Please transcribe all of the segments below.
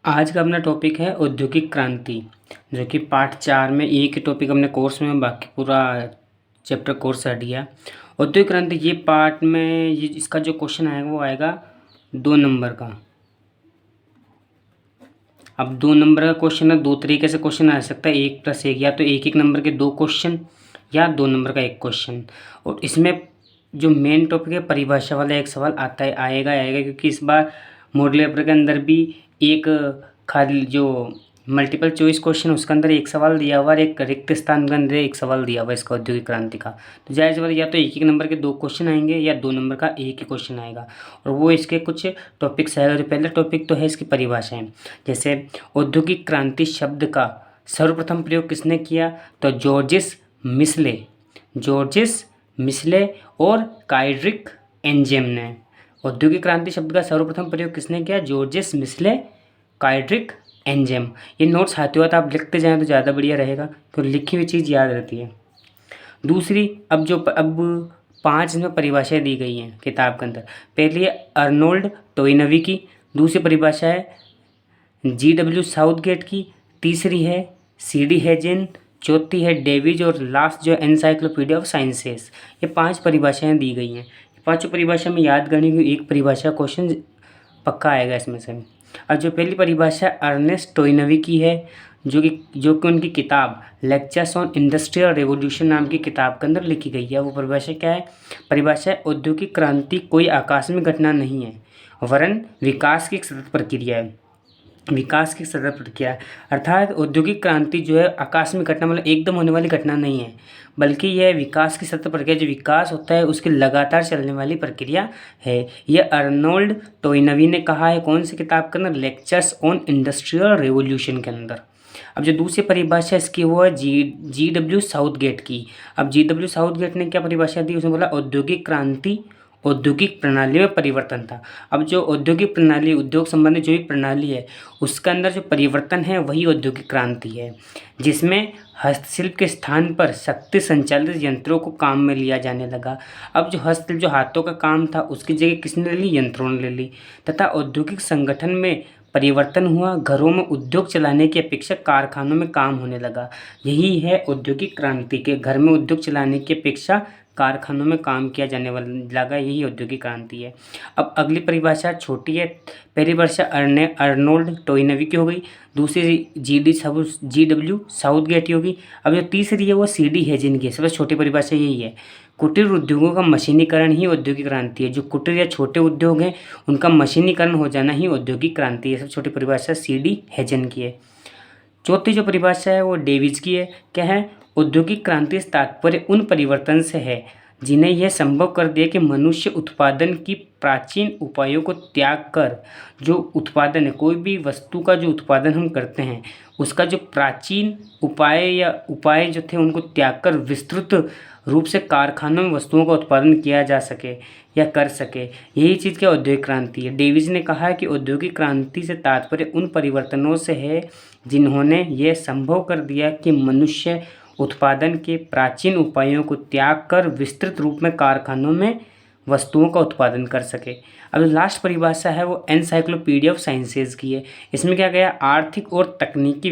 आज का अपना टॉपिक है औद्योगिक क्रांति, जो कि पार्ट 4 में एक ही टॉपिक हमने कोर्स में बाकी पूरा चैप्टर कोर्स हट गया। औद्योगिक क्रांति ये पार्ट में ये इसका जो क्वेश्चन आएगा वो आएगा 2 नंबर का। अब 2 नंबर का क्वेश्चन है, दो तरीके से क्वेश्चन आ सकता है, 1+1, या तो एक नंबर के 2 क्वेश्चन या 2 नंबर का 1 क्वेश्चन। और इसमें जो मेन टॉपिक है परिभाषा वाला एक सवाल आता है आएगा क्योंकि इस बार मॉडल पेपर के अंदर भी एक खाली जो मल्टीपल चॉइस क्वेश्चन उसके अंदर एक सवाल दिया हुआ और एक रिक्त स्थान के अंदर एक सवाल दिया हुआ इसका औद्योगिक क्रांति का। तो जाहिर सी बात या तो एक नंबर के 2 क्वेश्चन आएंगे या 2 नंबर का एक ही क्वेश्चन आएगा। और वो इसके कुछ टॉपिक्स आएगा। जो पहला टॉपिक तो है इसकी परिभाषाएं, जैसे औद्योगिक क्रांति शब्द का सर्वप्रथम प्रयोग किसने किया, तो जॉर्जिस मिस्ले और काइड्रिक एंजेम ने। औद्योगिक क्रांति शब्द का सर्वप्रथम प्रयोग किसने किया, जॉर्जिस मिस्ले काइड्रिक एंजेम। ये नोट्स आते हुआ तो आप लिखते जाएं तो ज़्यादा बढ़िया रहेगा, क्योंकि लिखी हुई चीज़ याद रहती है। दूसरी अब 5 इसमें परिभाषाएं दी गई हैं किताब के अंदर। पहली है अर्नोल्ड टोइनवी की, दूसरी परिभाषा है GW साउथगेट की, तीसरी है CD हेजेन, चौथी है डेविज और लास्ट जो एनसाइक्लोपीडिया ऑफ साइंसेस। ये 5 परिभाषाएं दी गई हैं। पांचों परिभाषा में याद करने की एक परिभाषा क्वेश्चन पक्का आएगा इसमें से। और जो पहली परिभाषा अर्नेस्ट टोइनवी की है, जो कि उनकी किताब लेक्चर्स ऑन इंडस्ट्रियल रेवोल्यूशन नाम की किताब के अंदर लिखी गई है। वो परिभाषा क्या है, परिभाषा है औद्योगिक क्रांति कोई आकस्मिक घटना नहीं है वरन विकास की एक सतत प्रक्रिया है। अर्थात औद्योगिक क्रांति जो है आकस्मिक घटना मतलब एकदम होने वाली घटना नहीं है, बल्कि यह विकास की सतत प्रक्रिया, जो विकास होता है उसकी लगातार चलने वाली प्रक्रिया है। यह अर्नोल्ड टोइनवी ने कहा है कौन सी किताब के अंदर, लेक्चर्स ऑन इंडस्ट्रियल रेवोल्यूशन के अंदर। अब जो दूसरी परिभाषा इसकी वो है GW साउथगेट की। अब GW साउथगेट ने क्या परिभाषा दी, उसने बोला औद्योगिक क्रांति औद्योगिक प्रणाली में परिवर्तन था। अब जो औद्योगिक प्रणाली, उद्योग संबंधी जो भी प्रणाली है उसके अंदर जो परिवर्तन है वही औद्योगिक क्रांति है, जिसमें हस्तशिल्प के स्थान पर शक्ति संचालित यंत्रों को काम में लिया जाने लगा। अब जो हस्तशिल्प जो हाथों का काम था उसकी जगह किसने ले ली, यंत्रों ने ले ली। तथा औद्योगिक संगठन में परिवर्तन हुआ, घरों में उद्योग चलाने की अपेक्षा कारखानों में काम होने लगा। यही है औद्योगिक क्रांति के, घर में उद्योग चलाने की अपेक्षा कारखानों में काम किया जाने वाला लगा, यही औद्योगिक क्रांति है। अब अगली परिभाषा छोटी है। पहली परिभाषा अर्नोल्ड टोइनवी की हो गई, दूसरी GW साउथगेट की होगी। अब जो तीसरी है वो CD हेजिन की है। सबसे छोटी परिभाषा यही है, कुटीर उद्योगों का मशीनीकरण ही औद्योगिक क्रांति है। जो कुटीर या छोटे उद्योग हैं उनका मशीनीकरण हो जाना ही औद्योगिक क्रांति है। सबसे छोटी परिभाषा CD हेजन की है। चौथी जो परिभाषा है वो डेविज की है। क्या है, औद्योगिक क्रांति से तात्पर्य उन परिवर्तन से है जिन्हें यह संभव कर दिया कि मनुष्य उत्पादन की प्राचीन उपायों को त्याग कर, जो उत्पादन है कोई भी वस्तु का जो उत्पादन हम करते हैं उसका जो प्राचीन उपाय जो थे उनको त्याग कर विस्तृत रूप से कारखानों में वस्तुओं का उत्पादन किया जा सके या कर सके, यही चीज़ क्या औद्योगिक क्रांति है। डेविज ने कहा है कि औद्योगिक क्रांति से तात्पर्य उन परिवर्तनों से है जिन्होंने यह संभव कर दिया कि मनुष्य उत्पादन के प्राचीन उपायों को त्याग कर विस्तृत रूप में कारखानों में वस्तुओं का उत्पादन कर सके। अब लास्ट परिभाषा है वो एनसाइक्लोपीडिया ऑफ साइंसेज की है। इसमें क्या गया, आर्थिक और तकनीकी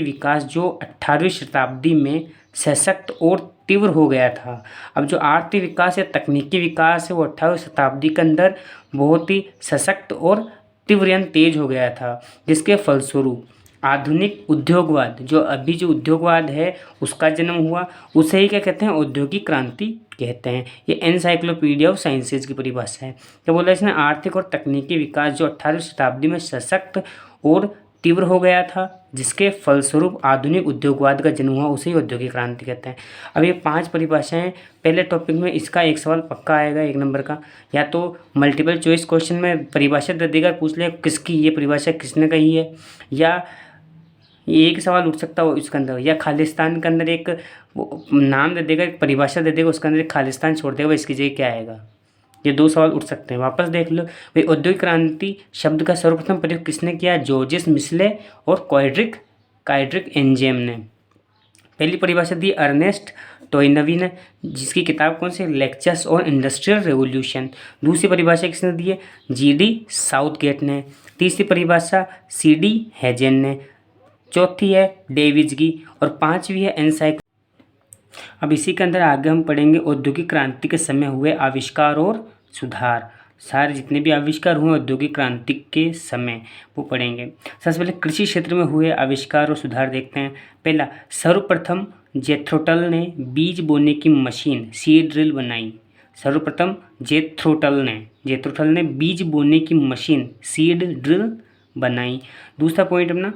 विकास जो 18वीं शताब्दी में सशक्त और तीव्र हो गया था। अब जो आर्थिक विकास या तकनीकी विकास है वो 18वीं शताब्दी के अंदर बहुत ही सशक्त और तीव्र यानी तेज हो गया था, जिसके फलस्वरूप आधुनिक उद्योगवाद, जो अभी जो उद्योगवाद है उसका जन्म हुआ, उसे ही क्या कहते हैं, औद्योगिक क्रांति कहते हैं। ये एनसाइक्लोपीडिया ऑफ साइंसेज की परिभाषा है। क्या बोला इसने, आर्थिक और तकनीकी विकास जो 18वीं शताब्दी में सशक्त और तीव्र हो गया था, जिसके फलस्वरूप आधुनिक उद्योगवाद का जन्म हुआ, उसे ही औद्योगिक क्रांति कहते हैं। अब ये 5 परिभाषाएं पहले टॉपिक में, इसका एक सवाल पक्का आएगा 1 नंबर का, या तो मल्टीपल चॉइस क्वेश्चन में परिभाषा दे देगा, पूछ ले किसकी ये परिभाषा किसने कही है, या ये एक सवाल उठ सकता हो इसके अंदर, या खालिस्तान के अंदर एक नाम दे देगा, एक परिभाषा दे देगा, उसके अंदर एक खालिस्तान छोड़ देगा, इसकी जगह क्या आएगा। ये 2 सवाल उठ सकते हैं। वापस देख लो भाई, औद्योगिक क्रांति शब्द का सर्वप्रथम प्रयोग किसने किया, जॉर्जिस मिस्ले और काइड्रिक एंजेम ने। पहली परिभाषा दी अर्नेस्ट टोइनवी ने, जिसकी किताब कौन सी, लेक्चर्स ऑन इंडस्ट्रियल रेवोल्यूशन। दूसरी परिभाषा किसने दी है, जीडी साउथगेट ने। तीसरी परिभाषा सीडी हेजेन ने। चौथी है डेविज की और पांचवी है एनसाइक्लोपीडिया। अब इसी के अंदर आगे हम पढ़ेंगे औद्योगिक क्रांति के समय हुए आविष्कार और सुधार। सारे जितने भी आविष्कार हुए औद्योगिक क्रांति के समय वो पढ़ेंगे। सबसे पहले कृषि क्षेत्र में हुए आविष्कार और सुधार देखते हैं। पहला, सर्वप्रथम जेथ्रोटल ने बीज बोने की मशीन सीड ड्रिल बनाई। सर्वप्रथम जेथ्रोटल ने बीज बोने की मशीन सीड ड्रिल बनाई। दूसरा पॉइंट अपना,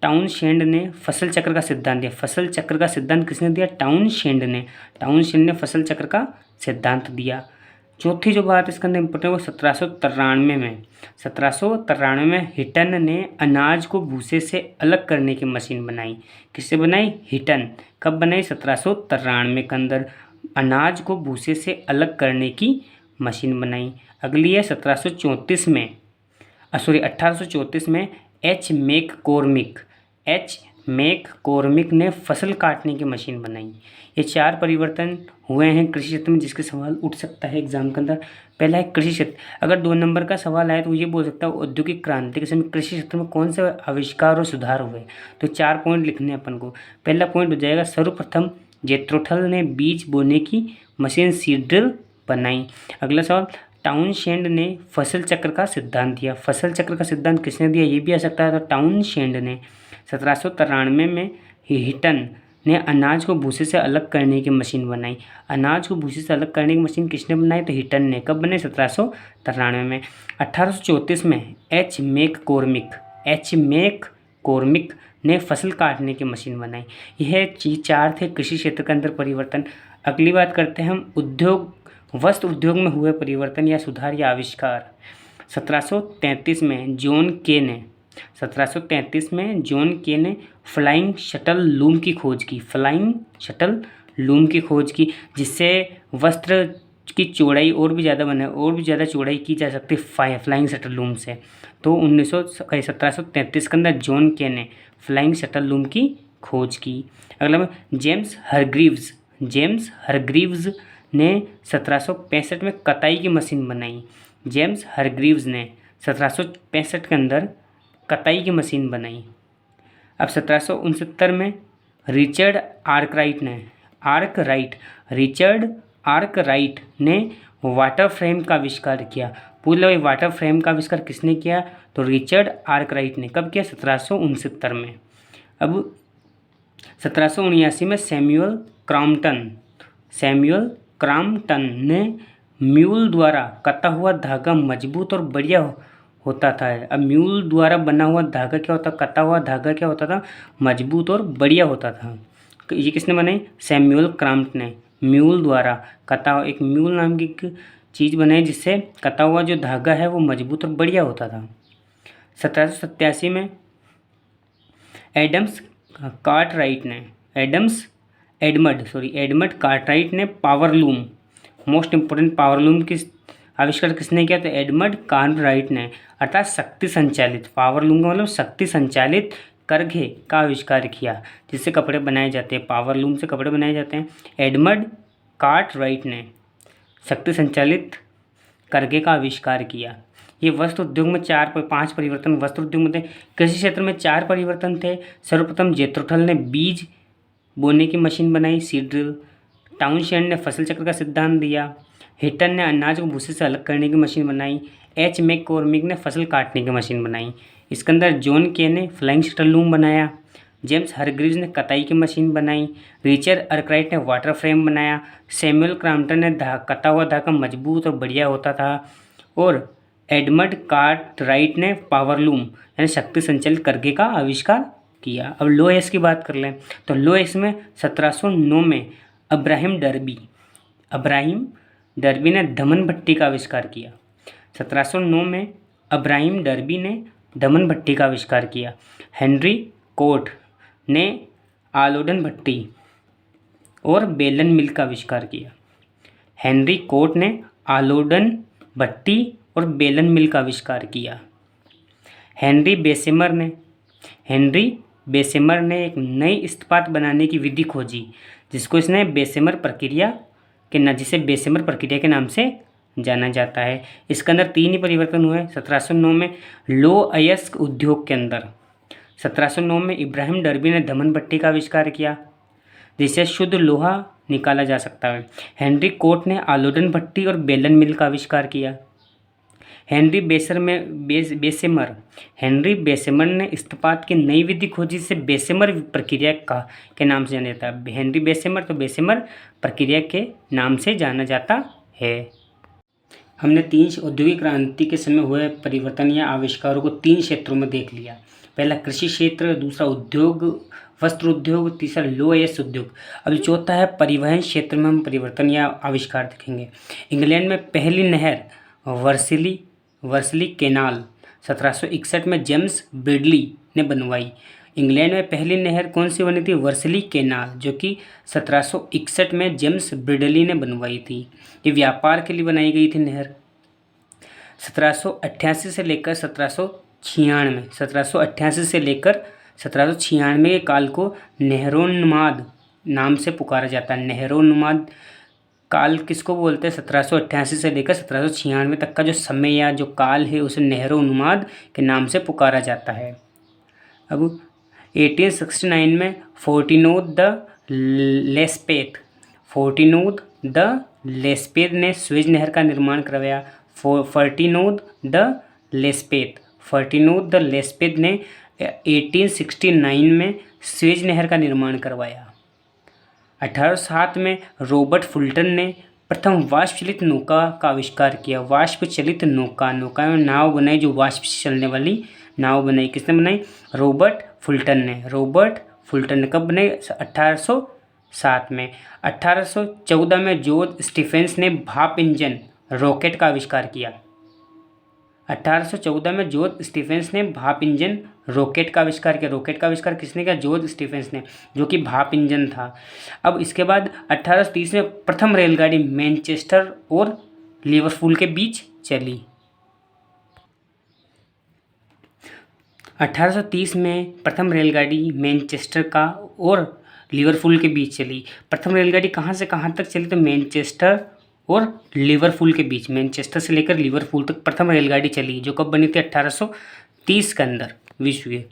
टाउनशेंड ने फसल चक्र का सिद्धांत दिया। फसल चक्र का सिद्धांत किसने दिया, टाउनशेंड ने फसल चक्र का सिद्धांत दिया। चौथी जो बात इसके अंदर इम्पोर्टेंट वो 1793 में हिटन ने अनाज को भूसे से अलग करने की मशीन बनाई। किससे बनाई, हिटन। कब बनाई, 1793 के अंदर अनाज को भूसे से अलग करने की मशीन बनाई। अगली है 1834 में एच मैककॉर्मिक ने फसल काटने की मशीन बनाई। ये चार परिवर्तन हुए हैं कृषि क्षेत्र में, जिसके सवाल उठ सकता है एग्जाम के अंदर। पहला है कृषि क्षेत्र, अगर 2 नंबर का सवाल आए तो ये बोल सकता है औद्योगिक क्रांति के समय कृषि क्षेत्र में कौन से आविष्कार और सुधार हुए। तो 4 पॉइंट लिखने हैं अपन को। पहला पॉइंट हो जाएगा, सर्वप्रथम जेथ्रोटल ने बीज बोने की मशीन सीड ड्रिल बनाई। अगला सवाल, टाउनशेंड ने फसल चक्र का सिद्धांत दिया। फसल चक्र का सिद्धांत किसने दिया, ये भी आ सकता है, तो टाउनशेंड ने। 1793 में हिटन ने अनाज को भूसे से अलग करने की मशीन बनाई। अनाज को भूसे से अलग करने की मशीन किसने बनाई, तो हिटन ने। कब बनाई, 1793 में। 1834 में एच मैककॉर्मिक ने फसल काटने की मशीन बनाई। यह 4 थे कृषि क्षेत्र के अंदर परिवर्तन। अगली बात करते हैं हम वस्त्र उद्योग में हुए परिवर्तन या सुधार या आविष्कार। 1733 में जॉन के ने फ्लाइंग शटल लूम की खोज की, जिससे वस्त्र की चौड़ाई और भी ज़्यादा चौड़ाई की जा सकती है फ्लाइंग शटल लूम से। तो 1733 के अंदर जॉन के ने फ्लाइंग शटल लूम की खोज की। अगला में जेम्स हरग्रीव्स ने 1765 में कताई की मशीन बनाई। जेम्स हरग्रीव्स ने 1765 के अंदर कताई की मशीन बनाई। अब 1769 में रिचर्ड आर्कराइट ने वाटर फ्रेम का आविष्कार किया। पूछ लो वाटर फ्रेम का आविष्कार किसने किया, तो रिचर्ड आर्कराइट ने। कब किया, 1769 में। अब 1779 में सैमुअल क्रॉम्पटन ने म्यूल द्वारा कता हुआ धागा मजबूत और बढ़िया होता था। अब म्यूल द्वारा बना हुआ धागा क्या होता, कता हुआ धागा क्या होता था, मजबूत और बढ़िया होता था। ये किसने बनाई, सैमुअल क्रॉम्पटन ने। म्यूल द्वारा एक म्यूल नाम की चीज़ बनाई, जिससे कता हुआ जो धागा है वो मजबूत और बढ़िया होता था। 1787 में एडमंड कार्टराइट ने मोस्ट इम्पोर्टेंट पावर लूम की आविष्कार किसने किया, तो एडमंड कार्टराइट ने। अर्थात शक्ति संचालित पावर लूम का मतलब शक्ति संचालित करघे का आविष्कार किया, जिससे कपड़े बनाए जाते हैं। पावर लूम से कपड़े बनाए जाते हैं। एडमंड कार्टराइट ने शक्ति संचालित करघे का आविष्कार किया। ये वस्त्र उद्योग में 5 परिवर्तन वस्त्र उद्योग में थे। कृषि क्षेत्र में 4 परिवर्तन थे। सर्वप्रथम जेथ्रोटल ने बीज बोने की मशीन बनाई, सीड ड्रिल। टाउनशेंड ने फसल चक्र का सिद्धांत दिया। हिटन ने अनाज को भूसे से अलग करने की मशीन बनाई। एच मैककॉर्मिक ने फसल काटने की मशीन बनाई। इसके अंदर जॉन के ने फ्लाइंग शटल लूम बनाया। जेम्स हरग्रीव्स ने कताई की मशीन बनाई। रिचर्ड आर्कराइट ने वाटर फ्रेम बनाया। सैमुअल क्रॉम्पटन ने कता हुआ धागा मजबूत और बढ़िया होता था। और एडमंड कार्टराइट ने पावर लूम यानी शक्ति संचालित करघे का आविष्कार किया। अब लोएस की बात कर लें तो लोएस में 1709 में अब्राहिम डर्बी ने धमन भट्टी का आविष्कार किया। 1709 में अब्राहिम डर्बी ने धमन भट्टी का आविष्कार किया। हेनरी कोट ने आलोडन भट्टी और बेलन मिल का आविष्कार किया। हेनरी कोट ने आलोडन भट्टी और बेलन मिल का आविष्कार किया। हेनरी बेसेमर ने एक नई इस्पात बनाने की विधि खोजी, जिसको इसने बेसेमर प्रक्रिया जिसे बेसेमर प्रक्रिया के नाम से जाना जाता है। इसके अंदर 3 ही परिवर्तन हुए। 1709 में लो अयस्क उद्योग के अंदर 1709 में इब्राहिम डर्बी ने धमन भट्टी का आविष्कार किया, जिससे शुद्ध लोहा निकाला जा सकता है। हेनरी कोट ने आलोडन भट्टी और बेलन मिल का आविष्कार किया। हेनरी बेसेमर ने इस्पात की नई विधि खोजी, जिसे बेसेमर प्रक्रिया के नाम से जाना जाता है। हेनरी बेसेमर तो बेसेमर प्रक्रिया के नाम से जाना जाता है। हमने 3 औद्योगिक क्रांति के समय हुए परिवर्तन या आविष्कारों को 3 क्षेत्रों में देख लिया। पहला कृषि क्षेत्र, दूसरा उद्योग वस्त्र उद्योग, तीसरा लोह उद्योग। अभी चौथा है परिवहन क्षेत्र में हम परिवर्तन या आविष्कार देखेंगे। इंग्लैंड में पहली नहर वर्सली कैनाल 1761 में जेम्स ब्रिडली ने बनवाई। इंग्लैंड में पहली नहर कौन सी बनी थी? वर्सली कैनाल, जो कि 1761 में जेम्स ब्रिडली ने बनवाई थी। ये व्यापार के लिए बनाई गई थी नहर। 1788 से लेकर 1796 के काल को नेहरोन्माद नाम से पुकारा जाता है। नेहरोन्माद काल किसको बोलते हैं? 1788 से लेकर 1796 तक का जो समय या जो काल है उसे नेहरोन्माद के नाम से पुकारा जाता है। अब 1869 में फोर्टिनो द लेस्पेथ ने स्वेज नहर का निर्माण करवाया। फर्टिनो द लेस्पेथ ने 1869 में स्वेज नहर का निर्माण करवाया। 1807 में रॉबर्ट फुल्टन ने प्रथम वाष्प चलित नौका का आविष्कार किया। वाष्प चलित नौका में नाव बनाई, जो वाष्प से चलने वाली नाव बनाई। किसने बनाई? रॉबर्ट फुल्टन ने कब बनाई? 1807 में। 1814 में जॉर्ज स्टीफेंस ने भाप इंजन रॉकेट का आविष्कार किया। 1814 में जॉर्ज स्टीफेंस ने भाप इंजन रॉकेट का आविष्कार किया। रॉकेट का आविष्कार किसने किया? जॉर्ज स्टीफेंस ने, जो कि भाप इंजन था। अब इसके बाद 1830 में प्रथम रेलगाड़ी मैनचेस्टर और लिवरपूल के बीच चली। 1830 में प्रथम रेलगाड़ी मैनचेस्टर का और लिवरपूल के बीच चली। प्रथम रेलगाड़ी कहाँ से कहाँ तक चली? तो मैनचेस्टर और लिवरपूल के बीच, मैनचेस्टर से लेकर लिवरपूल तक प्रथम रेलगाड़ी चली, जो कब बनी थी? 1830 के अंदर, विश्व के।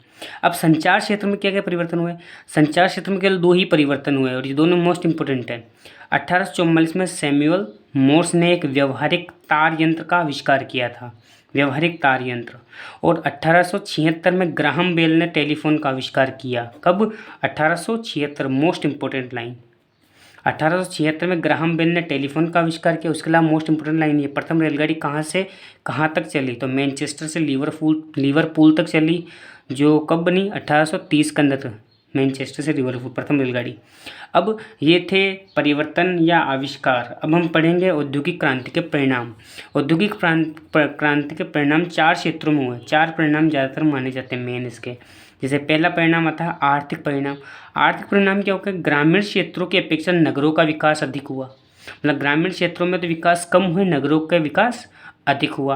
अब संचार क्षेत्र में क्या क्या परिवर्तन हुए? संचार क्षेत्र में केवल 2 ही परिवर्तन हुए और ये दोनों मोस्ट इंपोर्टेंट हैं। 1844 में सैमुअल मोर्स ने एक व्यवहारिक तार यंत्र का आविष्कार किया था, व्यवहारिक तार यंत्र। और 1876 में ग्राहम बेल ने टेलीफोन का आविष्कार किया। कब? 1876, मोस्ट इंपोर्टेंट लाइन। 1876 में ग्राहम बेल ने टेलीफोन का आविष्कार किया। उसके अलावा मोस्ट इंपोर्टेंट लाइन ये, प्रथम रेलगाड़ी कहाँ से कहाँ तक चली? तो मैनचेस्टर से लिवरपूल तक चली, जो कब बनी? 1830 के अंदर, मैनचेस्टर से लिवरपूल प्रथम रेलगाड़ी। अब ये थे परिवर्तन या आविष्कार। अब हम पढ़ेंगे औद्योगिक क्रांति के परिणाम। औद्योगिक क्रांति के परिणाम 4 क्षेत्रों में हुए। 4 परिणाम ज़्यादातर माने जाते हैं मेन इसके। जैसे पहला परिणाम आता है आर्थिक परिणाम। आर्थिक परिणाम क्या होगा? ग्रामीण क्षेत्रों की अपेक्षा नगरों का विकास अधिक हुआ। मतलब ग्रामीण क्षेत्रों में तो विकास कम हुए, नगरों का विकास अधिक हुआ।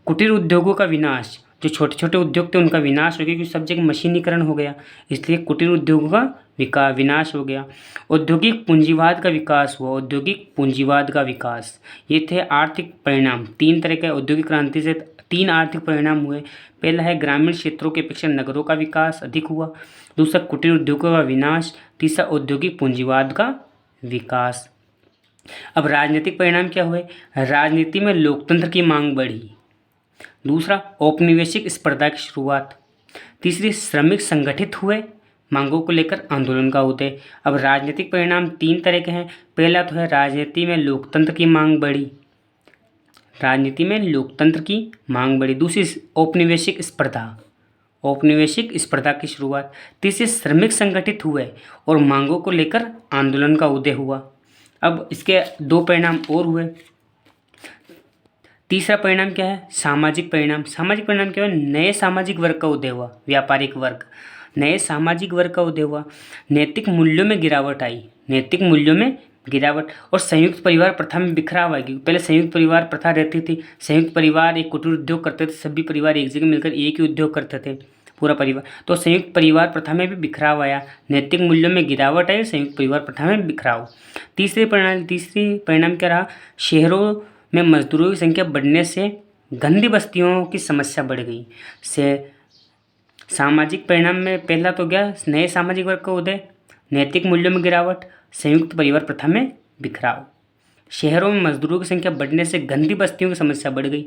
कुटीर उद्योगों का विनाश, जो छोटे छोटे उद्योग थे उनका विनाश हो गया, क्योंकि सब जगह मशीनीकरण हो गया, इसलिए कुटीर उद्योगों का विनाश हो गया। औद्योगिक पूंजीवाद का विकास हुआ, औद्योगिक पूंजीवाद का विकास। ये थे आर्थिक परिणाम। 3 तरह के औद्योगिक क्रांति से 3 आर्थिक परिणाम हुए। पहला है ग्रामीण क्षेत्रों की अपेक्षा नगरों का विकास अधिक हुआ, दूसरा कुटीर उद्योगों का विनाश, तीसरा औद्योगिक पूंजीवाद का विकास। अब राजनीतिक परिणाम क्या हुए? राजनीति में लोकतंत्र की मांग बढ़ी, दूसरा औपनिवेशिक स्पर्धा की शुरुआत, तीसरी श्रमिक संगठित हुए, मांगों को लेकर आंदोलन का उदय। अब राजनीतिक परिणाम 3 तरह के हैं। पहला तो है राजनीति में लोकतंत्र की मांग बढ़ी, राजनीति में लोकतंत्र की मांग बढ़ी, दूसरी औपनिवेशिक स्पर्धा की शुरुआत, तीसरी श्रमिक संगठित हुए और मांगों को लेकर आंदोलन का उदय हुआ। अब इसके 2 परिणाम और हुए। तीसरा परिणाम क्या है? सामाजिक परिणाम। सामाजिक परिणाम क्या है? नए सामाजिक वर्ग का उदय हुआ, व्यापारिक वर्ग, नए सामाजिक वर्ग का उदय हुआ। नैतिक मूल्यों में गिरावट आई, नैतिक मूल्यों में गिरावट। और संयुक्त परिवार प्रथा में बिखराव आएगी। पहले संयुक्त परिवार प्रथा रहती थी, संयुक्त परिवार एक कुटीर उद्योग करते थे, सभी परिवार एक जगह मिलकर एक ही उद्योग करते थे, पूरा परिवार। तो संयुक्त परिवार प्रथा में भी बिखराव आया, नैतिक मूल्यों में गिरावट आई, संयुक्त परिवार प्रथा में बिखराव। तीसरी परिणाम क्या रहा? शहरों में मजदूरों की संख्या बढ़ने से गंदी बस्तियों की समस्या बढ़ गई। से सामाजिक परिणाम में पहला तो क्या? नए सामाजिक वर्ग का उदय, नैतिक मूल्यों में गिरावट, संयुक्त परिवार प्रथा में बिखराव। शहरों में मजदूरों की संख्या बढ़ने से गंदी बस्तियों की समस्या बढ़ गई।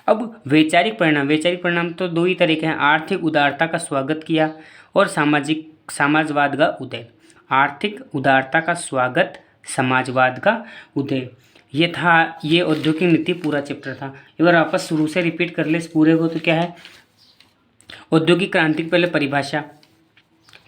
अब वैचारिक परिणाम तो दो ही तरह के हैं, आर्थिक उदारता का स्वागत किया और समाजवाद का उदय। आर्थिक उदारता का स्वागत, समाजवाद का उदय, ये था, ये औद्योगिक नीति पूरा चैप्टर था। एक बार वापस शुरू से रिपीट कर ले इस पूरे को, तो क्या है? औद्योगिक क्रांति की पहले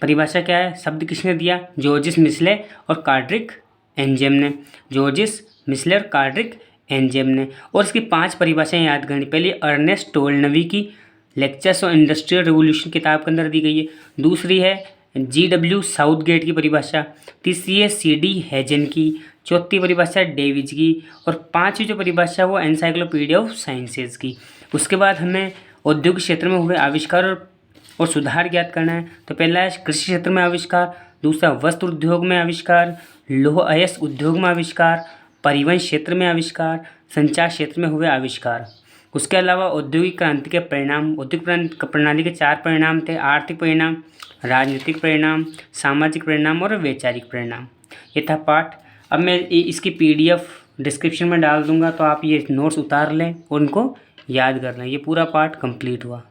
परिभाषा क्या है? शब्द किसने दिया? जॉर्जिस मिस्ले और कार्ड्रिक एंजेम ने। जॉर्जिस मिस्ले और कार्ड्रिक एंजेम ने। और इसकी 5 परिभाषाएं याद करनी। पहली अर्नेस्ट टोल्नवी की लेक्चर्स ऑन इंडस्ट्रियल रेवोल्यूशन किताब के अंदर दी गई है। दूसरी है GW साउथगेट की परिभाषा। तीसरी है CD हेजन की। चौथी परिभाषा डेविज की। और 5वीं जो परिभाषा वो एनसाइक्लोपीडिया ऑफ साइंसेज की। उसके बाद हमें औद्योगिक क्षेत्र में हुए आविष्कार और सुधार ज्ञात करना है। तो पहला है कृषि क्षेत्र में आविष्कार, दूसरा वस्त्र उद्योग में आविष्कार, लौह अयस्क उद्योग में आविष्कार, परिवहन क्षेत्र में आविष्कार, संचार क्षेत्र में हुए आविष्कार। उसके अलावा औद्योगिक क्रांति के परिणाम, औद्योगिक प्रणाली के 4 परिणाम थे: आर्थिक परिणाम, राजनीतिक परिणाम, सामाजिक परिणाम और वैचारिक परिणाम। ये था पाठ। अब मैं इसकी PDF डिस्क्रिप्शन में डाल दूंगा, तो आप ये नोट्स उतार लें और उनको याद कर लें। ये पूरा पाठ कंप्लीट हुआ।